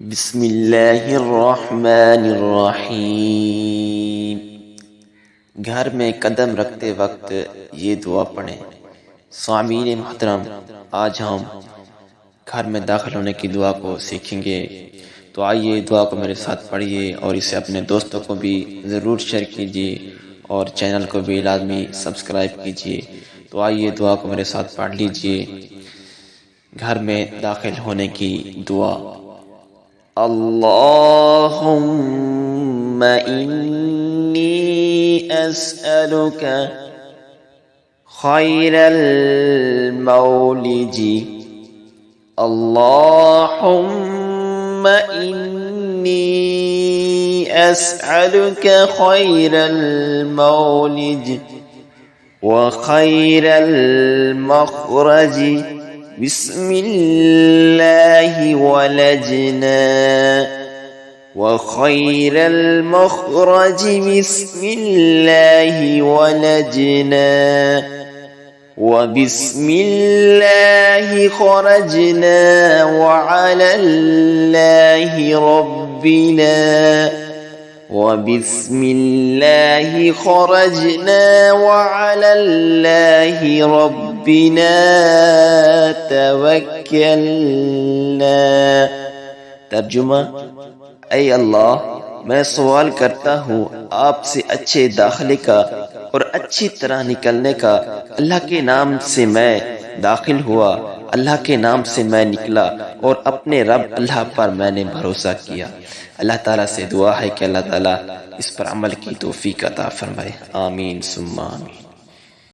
बिस्मिल्लाहिर्रहमानिर्रहीम। घर में कदम रखते वक्त ये दुआ पढ़ें। सामीन मोहतरम, आज हम घर में दाखिल होने की दुआ को सीखेंगे। तो आइए दुआ को मेरे साथ पढ़िए और इसे अपने दोस्तों को भी ज़रूर शेयर कीजिए और चैनल को भी लाजमी सब्सक्राइब कीजिए। तो आइए दुआ को मेरे साथ पढ़ लीजिए। घर में दाखिल होने की दुआ। अल्लाहुम्मा इन्नी अस्अलुका खैरल मौलिजी। अल्लाहुम्मा इन्नी अस्अलुका खैरल मौलिज व खैरल मखरजी। बिस्मिल्लाहि वलजना व खैरल मखरजी। बिस्मिल्लाहि वलजना व बिस्मिल्लाहि खरजना व अलल्लाहि रब्बिना व बिस्मिल्लाहि खरजना व अलल्लाहि रब्बिना तवक्कलना। तर्जुमा: ऐ अल्लाह, मैं सवाल करता हूँ आपसे अच्छे दाखिले का और अच्छी तरह निकलने का। अल्लाह के नाम से मैं दाखिल हुआ, अल्लाह के नाम से मैं निकला और अपने रब अल्लाह पर मैंने भरोसा किया। अल्लाह ताला से दुआ है कि अल्लाह ताला इस पर अमल की तौफीक अता फरमाए। आमीन सुम्मा आमीन।